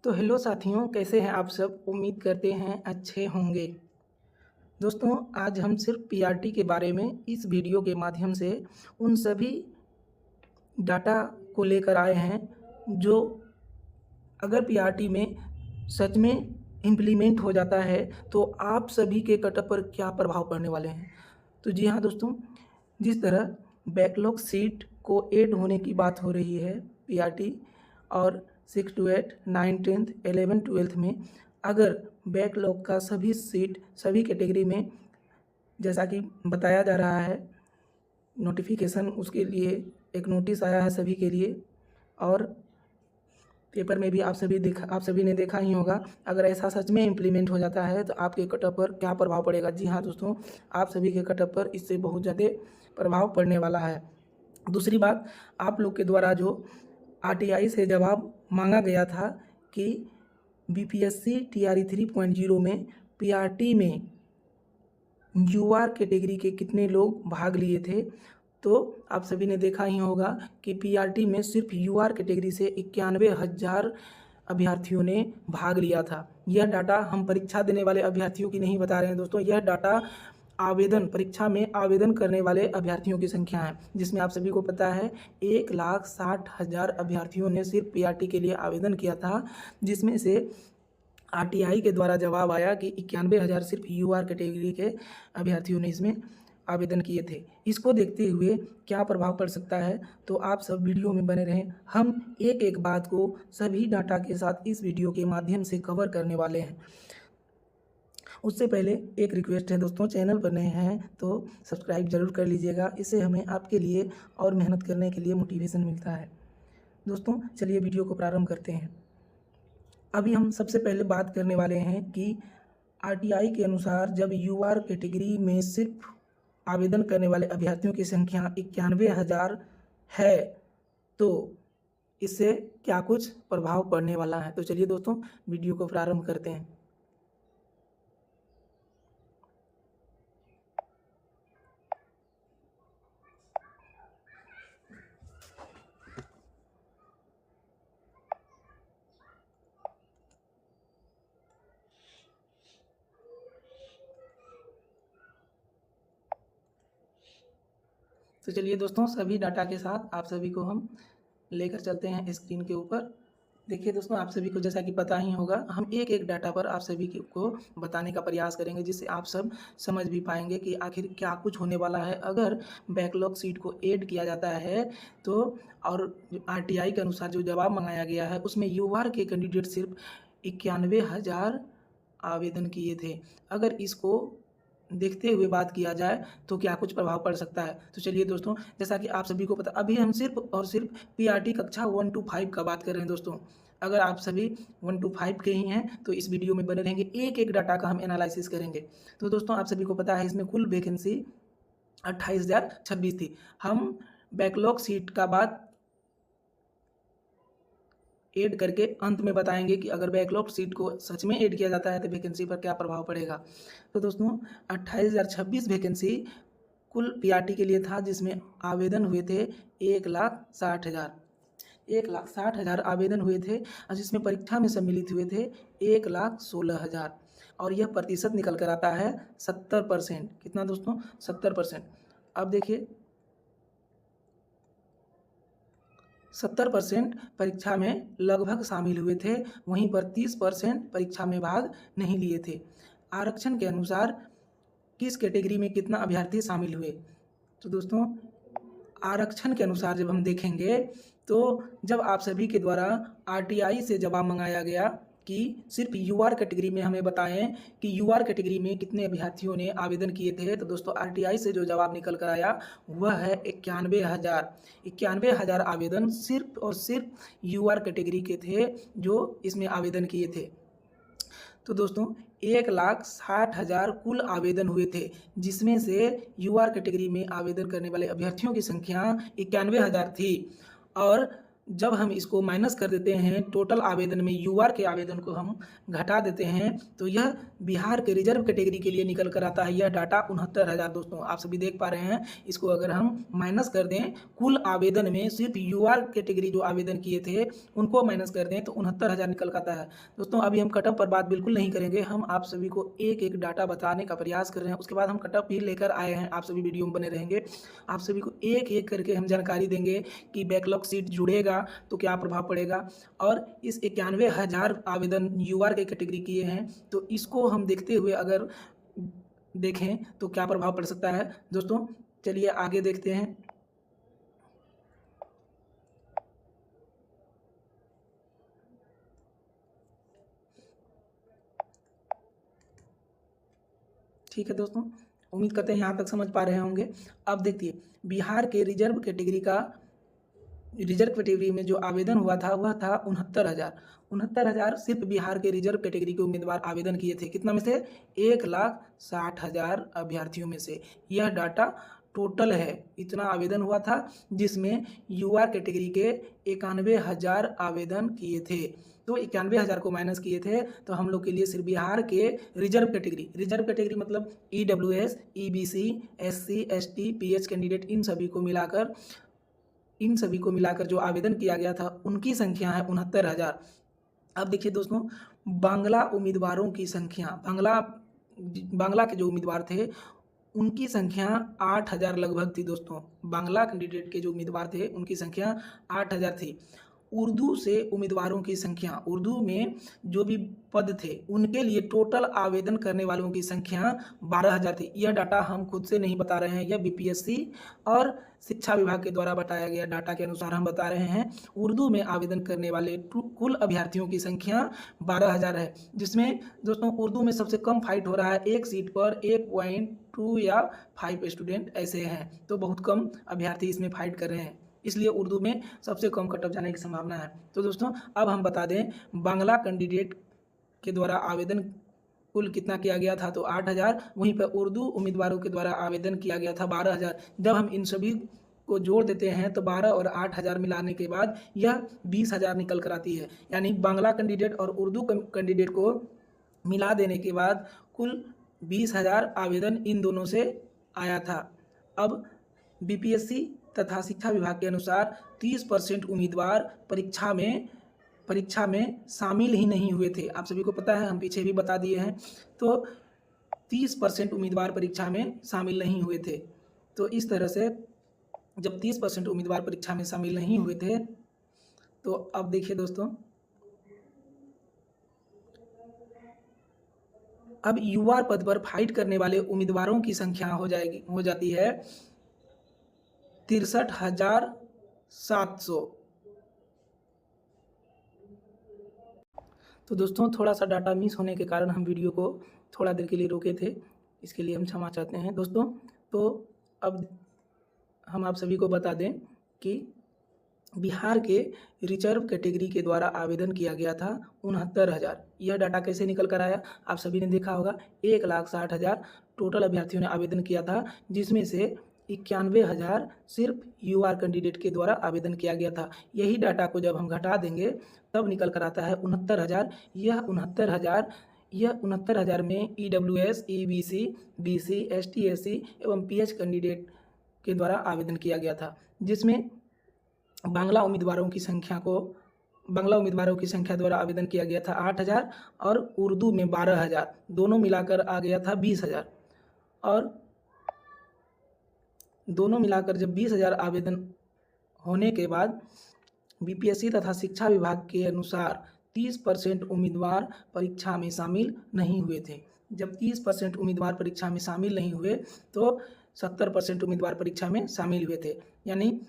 तो हेलो साथियों, कैसे हैं आप सब? उम्मीद करते हैं अच्छे होंगे। दोस्तों, आज हम सिर्फ पीआरटी के बारे में इस वीडियो के माध्यम से उन सभी डाटा को लेकर आए हैं जो अगर पीआरटी में सच में इम्प्लीमेंट हो जाता है तो आप सभी के कटअप पर क्या प्रभाव पड़ने वाले हैं। तो जी हाँ दोस्तों, जिस तरह बैकलॉग सीट को ऐड होने की बात हो रही है पीआरटी और 6 to 8, 9, 10th, 11, 12th में अगर बैकलॉग का सभी सीट सभी कैटेगरी में जैसा कि बताया जा रहा है, नोटिफिकेशन उसके लिए एक नोटिस आया है सभी के लिए और पेपर में भी आप सभी ने देखा ही होगा। अगर ऐसा सच में इम्प्लीमेंट हो जाता है तो आपके कटअप पर क्या प्रभाव पड़ेगा। जी हाँ दोस्तों, आप सभी के कटअप पर इससे बहुत ज़्यादा प्रभाव पड़ने वाला है। दूसरी बात, आप लोग के द्वारा जो आरटीआई से जवाब मांगा गया था कि बीपीएससी टीआरई 3.0 में पीआरटी में यूआर कैटेगरी के कितने लोग भाग लिए थे, तो आप सभी ने देखा ही होगा कि पीआरटी में सिर्फ यूआर कैटेगरी से 91,000 अभ्यर्थियों ने भाग लिया था। यह डाटा हम परीक्षा देने वाले अभ्यर्थियों की नहीं बता रहे हैं दोस्तों, यह डाटा परीक्षा में आवेदन करने वाले अभ्यर्थियों की संख्या है, जिसमें आप सभी को पता है 1,60,000 अभ्यर्थियों ने सिर्फ पीआरटी के लिए आवेदन किया था, जिसमें से आरटीआई के द्वारा जवाब आया कि 91,000 सिर्फ यूआर कैटेगरी के अभ्यर्थियों ने इसमें आवेदन किए थे। इसको देखते हुए क्या प्रभाव पड़ सकता है, तो आप सब वीडियो में बने रहें। हम एक एक बात को सभी डाटा के साथ इस वीडियो के माध्यम से कवर करने वाले हैं। उससे पहले एक रिक्वेस्ट है दोस्तों, चैनल पर नए हैं तो सब्सक्राइब जरूर कर लीजिएगा, इससे हमें आपके लिए और मेहनत करने के लिए मोटिवेशन मिलता है। दोस्तों चलिए वीडियो को प्रारंभ करते हैं। अभी हम सबसे पहले बात करने वाले हैं कि आरटीआई के अनुसार जब यूआर कैटेगरी में सिर्फ आवेदन करने वाले अभ्यर्थियों की संख्या 91,000 है तो इससे क्या कुछ प्रभाव पड़ने वाला है। तो चलिए दोस्तों वीडियो को प्रारंभ करते हैं। तो चलिए दोस्तों, सभी डाटा के साथ आप सभी को हम लेकर चलते हैं स्क्रीन के ऊपर। देखिए दोस्तों, आप सभी को जैसा कि पता ही होगा, हम एक एक डाटा पर आप सभी को बताने का प्रयास करेंगे, जिससे आप सब समझ भी पाएंगे कि आखिर क्या कुछ होने वाला है अगर बैकलॉग सीट को ऐड किया जाता है तो। और आरटीआई के अनुसार जो जवाब मंगाया गया है उसमें यूआर के कैंडिडेट सिर्फ 91,000 आवेदन किए थे। अगर इसको देखते हुए बात किया जाए तो क्या कुछ प्रभाव पड़ सकता है। तो चलिए दोस्तों, जैसा कि आप सभी को पता, अभी हम सिर्फ और सिर्फ पीआरटी कक्षा 1 to 5 का बात कर रहे हैं दोस्तों। अगर आप सभी 1 to 5 के ही हैं तो इस वीडियो में बने रहेंगे, एक एक डाटा का हम एनालिसिस करेंगे। तो दोस्तों आप सभी को पता है इसमें कुल वैकेंसी 28,026 थी। हम बैकलॉग सीट का बात ऐड करके अंत में बताएंगे कि अगर बैकलॉग सीट को सच में ऐड किया जाता है तो वैकेंसी पर क्या प्रभाव पड़ेगा। तो दोस्तों 28,026 वैकेंसी कुल पीआरटी के लिए था, जिसमें आवेदन हुए थे 1,60,000 आवेदन हुए थे और जिसमें परीक्षा में सम्मिलित हुए थे 1,16,000 और यह प्रतिशत निकल कर आता है 70%। कितना दोस्तों? 70%। अब देखिए 70% परीक्षा में लगभग शामिल हुए थे, वहीं पर 30% परीक्षा में भाग नहीं लिए थे। आरक्षण के अनुसार किस कैटेगरी में कितना अभ्यर्थी शामिल हुए, तो दोस्तों आरक्षण के अनुसार जब हम देखेंगे तो जब आप सभी के द्वारा आरटीआई से जवाब मंगाया गया कि सिर्फ यूआर कैटेगरी में हमें बताएं कि यूआर कैटेगरी में कितने अभ्यर्थियों ने आवेदन किए थे, तो दोस्तों आरटीआई से जो जवाब निकल कर आया वह है 91,000 आवेदन सिर्फ और सिर्फ यूआर कैटेगरी के थे जो इसमें आवेदन किए थे। तो दोस्तों 1,60,000 कुल आवेदन हुए थे, जिसमें से यूआर कैटेगरी में आवेदन करने वाले अभ्यर्थियों की संख्या 91,000 थी और जब हम इसको माइनस कर देते हैं टोटल आवेदन में यूआर के आवेदन को हम घटा देते हैं तो यह बिहार के रिजर्व कैटेगरी के लिए निकल कर आता है यह डाटा 69,000। दोस्तों आप सभी देख पा रहे हैं, इसको अगर हम माइनस कर दें कुल आवेदन में सिर्फ यूआर कैटेगरी जो आवेदन किए थे उनको माइनस कर दें तो 69,000 निकल कर आता है। दोस्तों अभी हम कटअप पर बात बिल्कुल नहीं करेंगे, हम आप सभी को एक एक डाटा बताने का प्रयास कर रहे हैं, उसके बाद हम कटअप भी लेकर आए हैं। आप सभी वीडियो में बने रहेंगे, आप सभी को एक एक करके हम जानकारी देंगे कि बैकलॉग सीट जुड़ेगा तो क्या प्रभाव पड़ेगा, और इस 91,000 आवेदन यूआर के कैटेगरी किए हैं तो इसको हम देखते हुए अगर देखें तो क्या प्रभाव पड़ सकता है। दोस्तों चलिए आगे देखते हैं। ठीक है दोस्तों, उम्मीद करते हैं यहाँ तक समझ पा रहे होंगे। अब देखिए बिहार के रिजर्व कैटेगरी में जो आवेदन हुआ था वह था 69,000 सिर्फ बिहार के रिजर्व कैटेगरी के उम्मीदवार आवेदन किए थे। कितना में से? 1,60,000 अभ्यर्थियों में से। यह डाटा टोटल है, इतना आवेदन हुआ था जिसमें यूआर कैटेगरी के 91,000 आवेदन किए थे। तो 91,000 को माइनस किए थे तो हम लोग के लिए सिर्फ बिहार के रिजर्व कैटेगरी मतलब EWS, EBC, SC, ST, PH candidate in सभी को मिलाकर जो आवेदन किया गया था उनकी संख्या है 69,000। अब देखिए दोस्तों बांग्ला उम्मीदवारों की संख्या, बांग्ला के जो उम्मीदवार थे उनकी संख्या 8,000 लगभग थी। दोस्तों बांग्ला कैंडिडेट के जो उम्मीदवार थे उनकी संख्या 8,000 थी। उर्दू से उम्मीदवारों की संख्या, उर्दू में जो भी पद थे उनके लिए टोटल आवेदन करने वालों की संख्या 12,000 थी। यह डाटा हम खुद से नहीं बता रहे हैं, यह BPSC और शिक्षा विभाग के द्वारा बताया गया डाटा के अनुसार हम बता रहे हैं। उर्दू में आवेदन करने वाले कुल अभ्यर्थियों की संख्या 12,000 है, जिसमें दोस्तों उर्दू में सबसे कम फाइट हो रहा है। एक सीट पर 1.2 या 5 स्टूडेंट ऐसे हैं, तो बहुत कम अभ्यर्थी इसमें फाइट कर रहे हैं, इसलिए उर्दू में सबसे कम कटअप जाने की संभावना है। तो दोस्तों अब हम बता दें बांग्ला कैंडिडेट के द्वारा आवेदन कुल कितना किया गया था तो 8,000, वहीं पर उर्दू उम्मीदवारों के द्वारा आवेदन किया गया था 12,000। जब हम इन सभी को जोड़ देते हैं तो 12 और 8,000 मिलाने के बाद यह 20,000 निकल कर आती है। यानी बांग्ला कैंडिडेट और उर्दू कैंडिडेट को मिला देने के बाद कुल 20,000 आवेदन इन दोनों से आया था। अब BPSC तथा शिक्षा विभाग के अनुसार 30% उम्मीदवार परीक्षा में शामिल ही नहीं हुए थे। आप सभी को पता है, हम पीछे भी बता दिए हैं। तो 30% उम्मीदवार परीक्षा में शामिल नहीं हुए थे। तो इस तरह से जब 30% उम्मीदवार परीक्षा में शामिल नहीं हुए थे तो अब देखिए दोस्तों, अब यूआर पद पर फाइट करने वाले उम्मीदवारों की संख्या हो जाती है 63,700। तो दोस्तों थोड़ा सा डाटा मिस होने के कारण हम वीडियो को थोड़ा देर के लिए रोके थे, इसके लिए हम क्षमा चाहते हैं दोस्तों। तो अब हम आप सभी को बता दें कि बिहार के रिजर्व कैटेगरी के द्वारा आवेदन किया गया था 69,000। यह डाटा कैसे निकल कर आया आप सभी ने देखा होगा। 1,60,000 टोटल अभ्यर्थियों ने आवेदन किया था, जिसमें से 91,000 सिर्फ यूआर कैंडिडेट के द्वारा आवेदन किया गया था। यही डाटा को जब हम घटा देंगे तब निकल कर आता है 69,000। यह 69,000 में EWS, EBC, BC, ST, SC एवं PH कैंडिडेट के द्वारा आवेदन किया गया था, जिसमें बांग्ला उम्मीदवारों की संख्या द्वारा आवेदन किया गया था 8,000 और उर्दू में 12,000, दोनों मिलाकर आ गया था 20,000। और दोनों मिलाकर जब 20,000 आवेदन होने के बाद BPSC तथा शिक्षा विभाग के अनुसार 30% उम्मीदवार परीक्षा में शामिल नहीं हुए थे। जब 30% उम्मीदवार परीक्षा में शामिल नहीं हुए तो 70% उम्मीदवार परीक्षा में शामिल हुए थे। यानी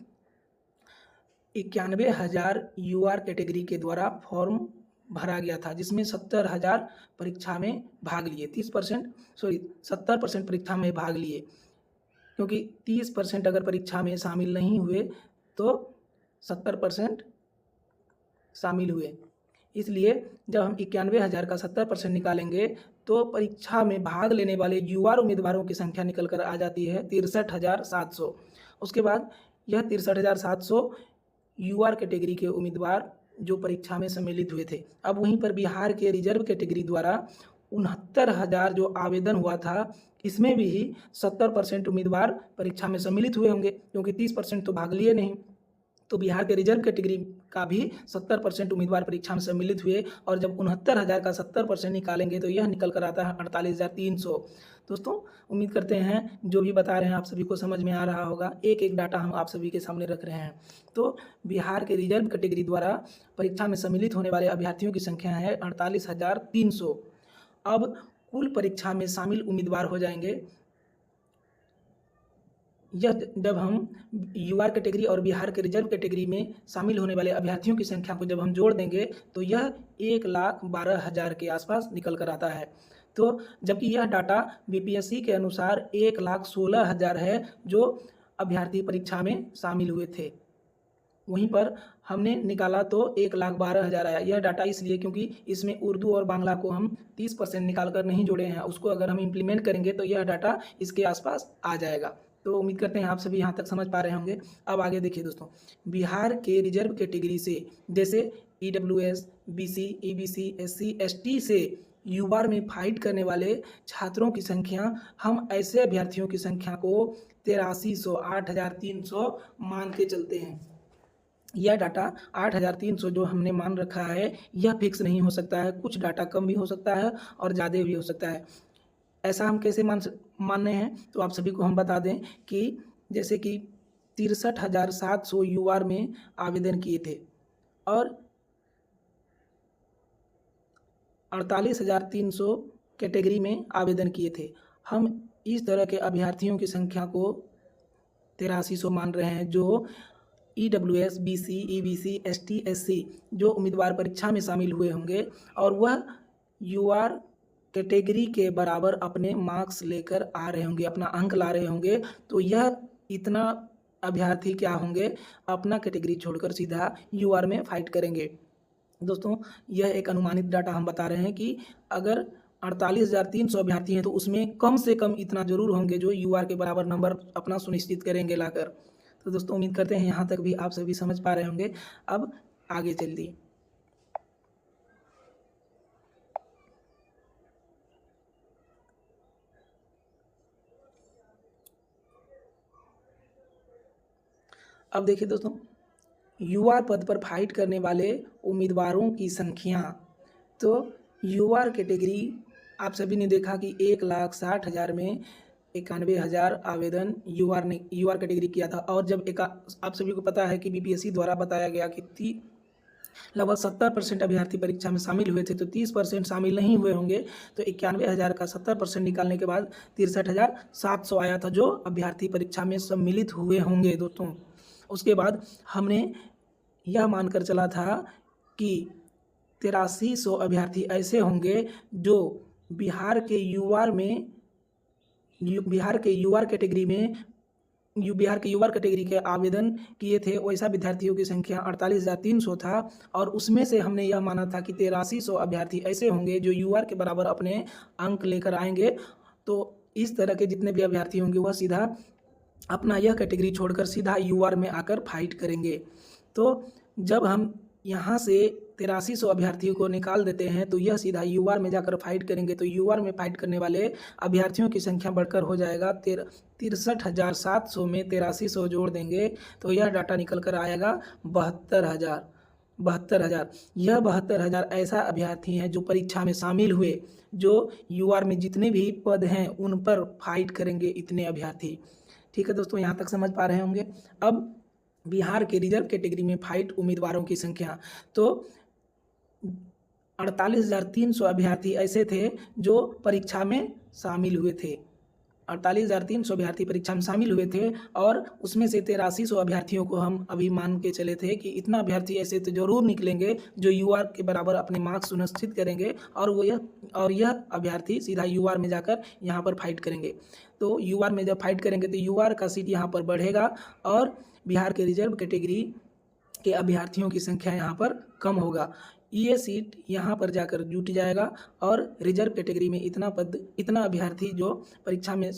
91,000 यूआर कैटेगरी के द्वारा फॉर्म भरा गया था, जिसमें 70,000 परीक्षा में भाग लिए। 70% परीक्षा में भाग लिए, क्योंकि 30% अगर परीक्षा में शामिल नहीं हुए तो 70% शामिल हुए। इसलिए जब हम 91,000 का 70% निकालेंगे तो परीक्षा में भाग लेने वाले यूआर उम्मीदवारों की संख्या निकल कर आ जाती है 63,700। उसके बाद यह 63,700 यूआर कैटेगरी के उम्मीदवार जो परीक्षा में सम्मिलित हुए थे। अब वहीं पर बिहार के रिजर्व कैटेगरी द्वारा 69,000 जो आवेदन हुआ था, इसमें भी 70% उम्मीदवार परीक्षा में सम्मिलित हुए होंगे, क्योंकि 30% तो भाग लिए नहीं। तो बिहार के रिजर्व कैटेगरी का भी 70% उम्मीदवार परीक्षा में सम्मिलित हुए, और जब 69,000 का 70% निकालेंगे तो यह निकल कर आता है 48,300। दोस्तों, उम्मीद करते हैं जो भी बता रहे हैं आप सभी को समझ में आ रहा होगा। एक एक डाटा हम आप सभी के सामने रख रहे हैं। तो बिहार के रिजर्व कैटेगरी द्वारा परीक्षा में सम्मिलित होने वाले अभ्यर्थियों की संख्या है 48,300। अब कुल परीक्षा में शामिल उम्मीदवार हो जाएंगे, यह जब हम यूआर कैटेगरी और बिहार के रिजर्व कैटेगरी में शामिल होने वाले अभ्यर्थियों की संख्या को जब हम जोड़ देंगे तो यह 1,12,000 के आसपास निकल कर आता है। तो जबकि यह डाटा बीपीएससी के अनुसार 1,16,000 है जो अभ्यर्थी परीक्षा में शामिल हुए थे, वहीं पर हमने निकाला तो 1,12,000 आया। यह डाटा इसलिए क्योंकि इसमें उर्दू और बांग्ला को हम 30% निकाल कर नहीं जोड़े हैं, उसको अगर हम इम्प्लीमेंट करेंगे तो यह डाटा इसके आसपास आ जाएगा। तो उम्मीद करते हैं आप सभी यहाँ तक समझ पा रहे होंगे। अब आगे देखिए दोस्तों, बिहार के रिजर्व कैटेगरी से जैसे EWS, BC, EBC, SC, ST से यूआर में फाइट करने वाले छात्रों की संख्या, हम ऐसे अभ्यर्थियों की संख्या को 8300, 8,300 मान के चलते हैं। यह डाटा 8,300 जो हमने मान रखा है, यह फिक्स नहीं हो सकता है, कुछ डाटा कम भी हो सकता है और ज़्यादा भी हो सकता है। ऐसा हम कैसे मानने हैं, तो आप सभी को हम बता दें कि जैसे कि 63,700 यूआर में आवेदन किए थे और 48,300 कैटेगरी में आवेदन किए थे। हम इस तरह के अभ्यर्थियों की संख्या को 8300 मान रहे हैं जो EWS, BC, EBC, ST, SC जो उम्मीदवार परीक्षा में शामिल हुए होंगे और वह यूआर कैटेगरी के बराबर अपने मार्क्स लेकर आ रहे होंगे, अपना अंक ला रहे होंगे। तो यह इतना अभ्यर्थी क्या होंगे, अपना कैटेगरी छोड़कर सीधा यूआर में फाइट करेंगे। दोस्तों, यह एक अनुमानित डाटा हम बता रहे हैं कि अगर 48,300 अभ्यर्थी हैं तो उसमें कम से कम इतना जरूर होंगे जो यूआर के बराबर नंबर अपना सुनिश्चित करेंगे लाकर। तो दोस्तों, उम्मीद करते हैं यहाँ तक भी आप सभी समझ पा रहे होंगे। अब आगे चलिए। अब देखिए दोस्तों, यूआर पद पर फाइट करने वाले उम्मीदवारों की संख्या, तो यूआर कैटेगरी आप सभी ने देखा कि 1,60,000 में 91,000 आवेदन यूआर कैटेगरी किया था। और जब आप सभी को पता है कि बीपीएससी द्वारा बताया गया कि लगभग 70% अभ्यर्थी परीक्षा में शामिल हुए थे, तो 30% शामिल नहीं हुए होंगे। तो 91,000 का 70% निकालने के बाद 63,700 आया था जो अभ्यर्थी परीक्षा में सम्मिलित हुए होंगे दोस्तों। उसके बाद हमने यह मानकर चला था कि 8300 अभ्यर्थी ऐसे होंगे जो बिहार के यूआर कैटेगरी के आवेदन किए थे। वैसा विद्यार्थियों की संख्या 48,300 था और उसमें से हमने यह माना था कि 8300 अभ्यर्थी ऐसे होंगे जो यूआर के बराबर अपने अंक लेकर आएंगे। तो इस तरह के जितने भी अभ्यर्थी होंगे वह सीधा अपना यह कैटेगरी छोड़कर सीधा यूआर में आकर फाइट करेंगे। तो जब हम यहाँ से 8300 अभ्यर्थियों को निकाल देते हैं तो यह सीधा यूआर में जाकर फाइट करेंगे। तो यूआर में फाइट करने वाले अभ्यर्थियों की संख्या बढ़कर हो जाएगा 63,700 में 8300 जोड़ देंगे तो यह डाटा निकल कर आएगा 72,000। यह 72,000 ऐसा अभ्यर्थी हैं जो परीक्षा में शामिल हुए, जो यूआर में जितने भी पद हैं उन पर फाइट करेंगे इतने अभ्यर्थी। ठीक है दोस्तों, यहाँ तक समझ पा रहे होंगे। अब बिहार के रिजर्व कैटेगरी में फाइट उम्मीदवारों की संख्या, तो 48,300 अभ्यर्थी ऐसे थे जो परीक्षा में शामिल हुए थे। 48,300 अभ्यर्थी परीक्षा में शामिल हुए थे और उसमें से 8300 अभ्यर्थियों को हम अभी मान के चले थे कि इतना अभ्यर्थी ऐसे तो जरूर निकलेंगे जो यूआर के बराबर अपने मार्क्स सुनिश्चित करेंगे और यह अभ्यर्थी सीधा यूआर में जाकर यहाँ पर फाइट करेंगे। तो यूआर में जब फाइट करेंगे तो यूआर का सीट यहाँ पर बढ़ेगा और बिहार के रिजर्व कैटेगरी के अभ्यर्थियों की संख्या यहाँ पर कम होगा। ये सीट यहाँ पर जाकर जुट जाएगा और रिजर्व कैटेगरी में इतना अभ्यर्थी जो परीक्षा में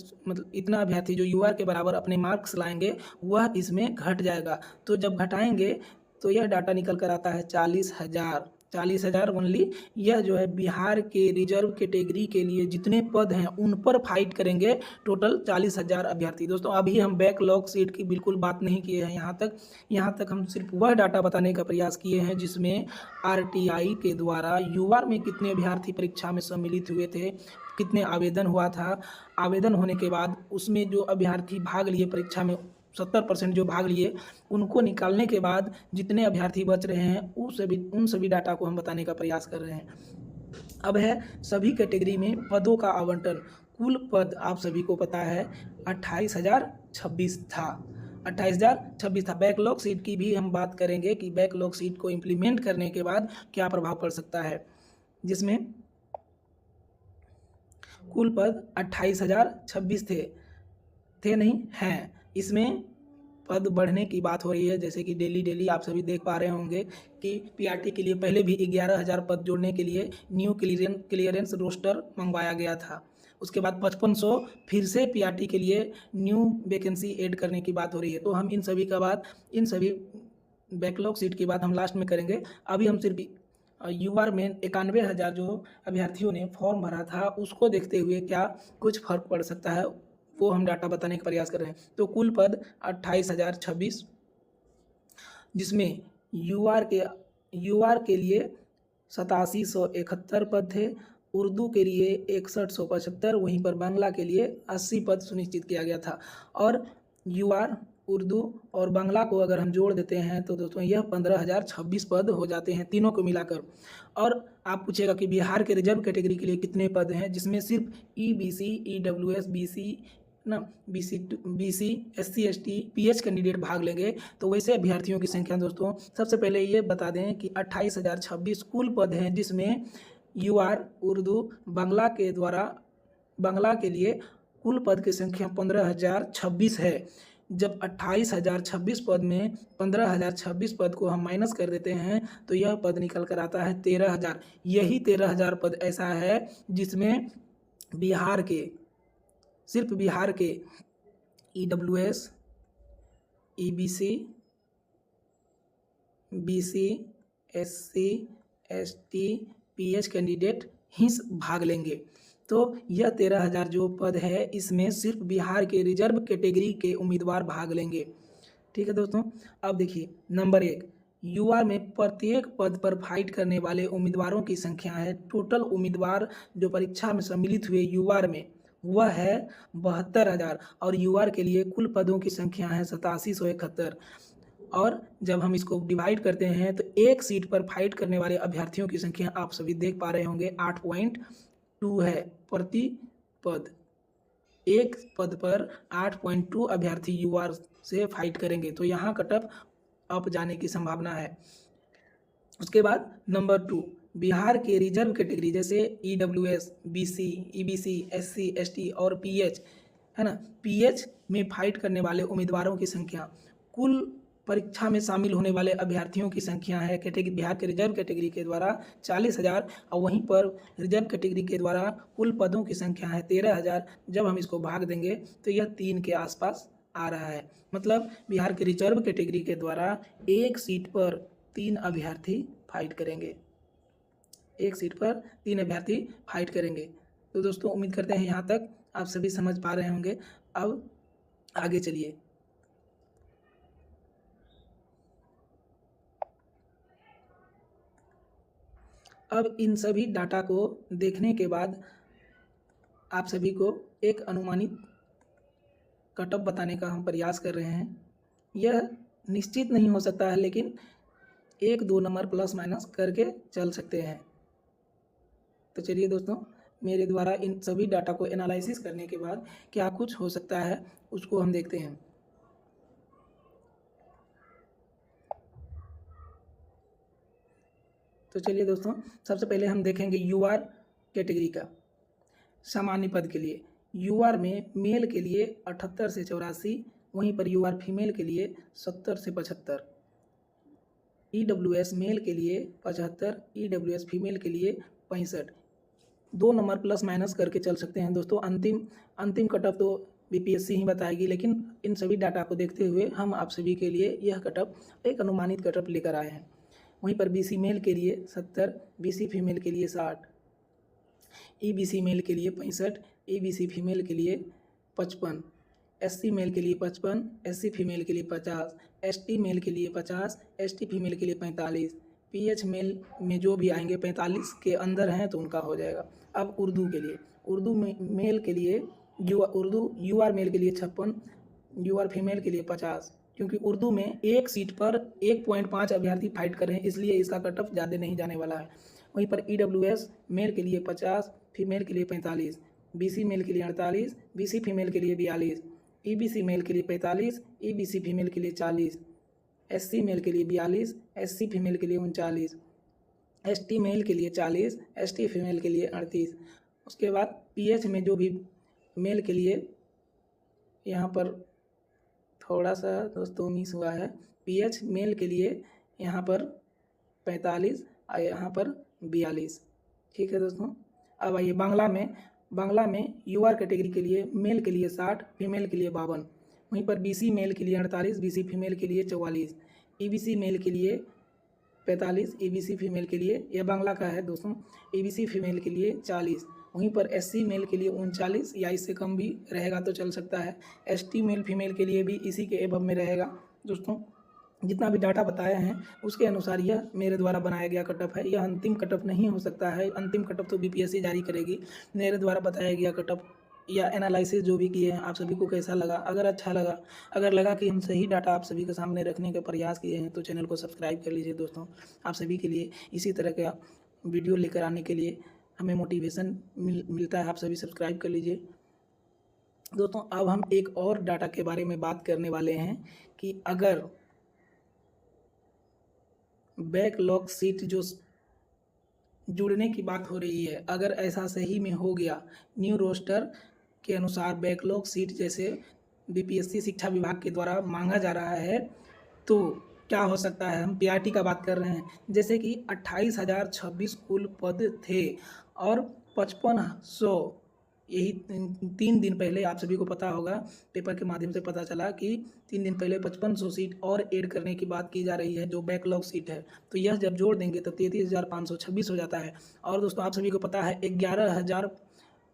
इतना अभ्यर्थी जो यूआर के बराबर अपने मार्क्स लाएंगे वह इसमें घट जाएगा। तो जब घटाएंगे तो यह डाटा निकल कर आता है 40,000 ओनली। यह जो है बिहार के रिजर्व कैटेगरी के लिए जितने पद हैं उन पर फाइट करेंगे टोटल 40,000 अभ्यर्थी। दोस्तों अभी हम बैकलॉग सीट की बिल्कुल बात नहीं किए हैं। यहाँ तक हम सिर्फ वह डाटा बताने का प्रयास किए हैं जिसमें RTI के द्वारा UR में कितने अभ्यर्थी परीक्षा में सम्मिलित हुए थे, कितने आवेदन हुआ था, आवेदन होने के बाद उसमें जो अभ्यर्थी भाग लिए परीक्षा में 70% जो भाग लिए उनको निकालने के बाद जितने अभ्यर्थी बच रहे हैं उन सभी डाटा को हम बताने का प्रयास कर रहे हैं। अब है सभी कैटेगरी में पदों का आवंटन। कुल पद आप सभी को पता है 28,026 था। 28,026 था। बैकलॉग सीट की भी हम बात करेंगे कि बैकलॉग सीट को इम्प्लीमेंट करने के बाद क्या प्रभाव पड़ सकता है, जिसमें कुल पद 28,026 थे नहीं हैं। इसमें पद बढ़ने की बात हो रही है, जैसे कि डेली आप सभी देख पा रहे होंगे कि PRT के लिए पहले भी 11,000 पद जोड़ने के लिए न्यू क्लियरेंस रोस्टर मंगवाया गया था। उसके बाद 5500 फिर से PRT के लिए न्यू वैकेंसी ऐड करने की बात हो रही है। तो हम इन सभी बैकलॉग सीट की बात हम लास्ट में करेंगे। अभी हम सिर्फ UR में 91,000 जो अभ्यर्थियों ने फॉर्म भरा था उसको देखते हुए क्या कुछ फर्क पड़ सकता है वो हम डाटा बताने का प्रयास कर रहे हैं। तो कुल पद 28,026, जिसमें UR के लिए 8771 पद थे, उर्दू के लिए 6175, वहीं पर बांग्ला के लिए 80 पद सुनिश्चित किया गया था। और UR, उर्दू और बांग्ला को अगर हम जोड़ देते हैं तो दोस्तों यह 15,026 पद हो जाते हैं तीनों को मिलाकर। और आप पूछेगा कि बिहार के रिजर्व कैटेगरी के लिए कितने पद हैं, जिसमें सिर्फ EBC, EWS, BC, SC, ST, PH candidate भाग लेंगे। तो वैसे अभ्यर्थियों की संख्या दोस्तों सबसे पहले ये बता दें कि 28,026 कुल पद हैं, जिसमें UR, उर्दू, बांग्ला के लिए कुल पद की संख्या 15,026 है। जब 28,026 पद में 15,026 पद को हम माइनस कर देते हैं तो यह पद निकल कर आता है 13,000। यही 13,000 पद ऐसा है जिसमें सिर्फ बिहार के EWS, EBC, BC, SC, ST, PH candidate ही भाग लेंगे। तो यह 13,000 जो पद है इसमें सिर्फ बिहार के रिजर्व कैटेगरी के उम्मीदवार भाग लेंगे। ठीक है दोस्तों, अब देखिए नंबर 1, UR में प्रत्येक पद पर फाइट करने वाले उम्मीदवारों की संख्या है। टोटल उम्मीदवार जो परीक्षा में सम्मिलित हुए UR में वह है 72,000 और UR के लिए कुल पदों की संख्या है 8771। और जब हम इसको डिवाइड करते हैं तो एक सीट पर फाइट करने वाले अभ्यर्थियों की संख्या आप सभी देख पा रहे होंगे 8.2 है प्रति पद। एक पद पर 8.2 अभ्यर्थी UR से फाइट करेंगे, तो यहाँ कटअप अप जाने की संभावना है। उसके बाद नंबर 2, बिहार के रिजर्व कैटेगरी जैसे EWS, BC, EBC, SC, ST और PH है ना, PH में फाइट करने वाले उम्मीदवारों की संख्या, कुल परीक्षा में शामिल होने वाले अभ्यर्थियों की संख्या है बिहार के रिजर्व कैटेगरी के द्वारा 40,000 और वहीं पर रिजर्व कैटेगरी के द्वारा कुल पदों की संख्या है 13,000। जब हम इसको भाग देंगे तो यह 3 के आसपास आ रहा है। मतलब बिहार के रिजर्व कैटेगरी के द्वारा एक सीट पर 3 अभ्यर्थी फाइट करेंगे। एक सीट पर 3 अभ्यर्थी फाइट करेंगे। तो दोस्तों उम्मीद करते हैं यहाँ तक आप सभी समझ पा रहे होंगे। अब आगे चलिए। अब इन सभी डाटा को देखने के बाद आप सभी को एक अनुमानित कटअप बताने का हम प्रयास कर रहे हैं। यह निश्चित नहीं हो सकता है, लेकिन 1-2 नंबर प्लस माइनस करके चल सकते हैं। तो चलिए दोस्तों, मेरे द्वारा इन सभी डाटा को एनालिसिस करने के बाद क्या कुछ हो सकता है उसको हम देखते हैं। तो चलिए दोस्तों, सबसे पहले हम देखेंगे UR कैटेगरी का सामान्य पद के लिए। UR में मेल के लिए 78 से 84, वहीं पर UR फीमेल के लिए 70 से 75, EWS मेल के लिए 75, EWS फीमेल के लिए 65। 2 नंबर प्लस माइनस करके चल सकते हैं दोस्तों। अंतिम कटअप तो बीपीएससी ही बताएगी, लेकिन इन सभी डाटा को देखते हुए हम आप सभी के लिए यह कटअप एक अनुमानित कटअप लेकर आए हैं। वहीं पर बीसी मेल के लिए 70, बीसी फीमेल के लिए 60, ईबीसी मेल के लिए 65, ईबीसी फीमेल के लिए 55, एससी मेल के लिए 55, एससी फीमेल के लिए 50, एसटी मेल के लिए 50, एसटी फीमेल के लिए 45, पीएच मेल में जो भी आएंगे 45 के अंदर हैं तो उनका हो जाएगा। अब उर्दू के लिए, उर्दू मेल के लिए उर्दू यूआर मेल के लिए 56, यूआर फीमेल के लिए 50, क्योंकि उर्दू में एक सीट पर 1.5 अभ्यर्थी फाइट कर रहे हैं, इसलिए इसका कटअप ज़्यादा नहीं जाने वाला है। वहीं पर ईडब्ल्यूएस मेल के लिए 50, फीमेल के लिए 45, बीसी मेल के लिए 48, बीसी फीमेल के लिए 42, ईबीसी मेल के लिए 45, ईबीसी फीमेल के लिए 40, एससी मेल के लिए 42, एससी फीमेल के लिए 39, एसटी मेल के लिए 40, एसटी फीमेल के लिए 38। उसके बाद पीएच में जो भी मेल के लिए यहाँ पर थोड़ा सा दोस्तों मिस हुआ है, पीएच मेल के लिए यहाँ पर 45 और यहाँ पर 42। ठीक है दोस्तों। अब आइए बांग्ला में यूआर कैटेगरी के लिए मेल के लिए 60, फीमेल के लिए 52। वहीं पर बीसी मेल के लिए 48, बीसी फीमेल के लिए 44, ईबीसी मेल के लिए 45, ईबीसी फीमेल के लिए, यह बांग्ला का है दोस्तों, ईबीसी फीमेल के लिए 40। वहीं पर एससी मेल के लिए 39 या इससे कम भी रहेगा तो चल सकता है। एसटी मेल फीमेल के लिए भी इसी के एबव में रहेगा। दोस्तों जितना भी डाटा बताया है उसके अनुसार यह मेरे द्वारा बनाया गया कटअप है, यह अंतिम कटअप नहीं हो सकता है। अंतिम कटअप तो बीपीएससी जारी करेगी। मेरे द्वारा बताया गया कटअप या एनालिसिस जो भी किए हैं, आप सभी को कैसा लगा? अगर अच्छा लगा, अगर लगा कि हम सही डाटा आप सभी के सामने रखने का प्रयास किए हैं तो चैनल को सब्सक्राइब कर लीजिए। दोस्तों आप सभी के लिए इसी तरह का वीडियो लेकर आने के लिए हमें मोटिवेशन मिलता है, आप सभी सब्सक्राइब कर लीजिए। दोस्तों अब हम एक और डाटा के बारे में बात करने वाले हैं कि अगर बैकलॉग सीट जो जुड़ने की बात हो रही है, अगर ऐसा सही में हो गया, न्यू रोस्टर के अनुसार बैकलॉग सीट जैसे बीपीएससी शिक्षा विभाग के द्वारा मांगा जा रहा है, तो क्या हो सकता है? हम पीआरटी का बात कर रहे हैं। जैसे कि 28,026 कुल पद थे और 5500, यही 3 दिन पहले आप सभी को पता होगा, पेपर के माध्यम से पता चला कि 3 दिन पहले 5500 सीट और ऐड करने की बात की जा रही है जो बैकलॉग सीट है। तो यह जब जोड़ देंगे तो 33,526 हो जाता है। और दोस्तों आप सभी को पता है 11,000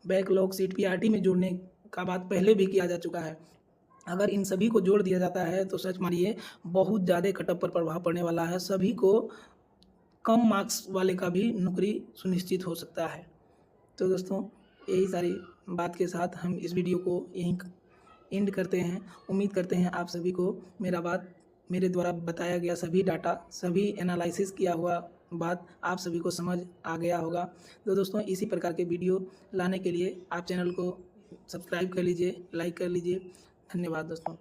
बैकलॉग सीट पीआरटी में जोड़ने का बात पहले भी किया जा चुका है। अगर इन सभी को जोड़ दिया जाता है तो सच मानिए बहुत ज़्यादा कटअप पर प्रभाव पड़ने वाला है। सभी को कम मार्क्स वाले का भी नौकरी सुनिश्चित हो सकता है। तो दोस्तों यही सारी बात के साथ हम इस वीडियो को यहीं एंड करते हैं। उम्मीद करते हैं आप सभी को मेरे द्वारा बताया गया सभी डाटा, सभी एनालिसिस किया हुआ बात आप सभी को समझ आ गया होगा। तो दोस्तों इसी प्रकार के वीडियो लाने के लिए आप चैनल को सब्सक्राइब कर लीजिए, लाइक कर लीजिए। धन्यवाद दोस्तों।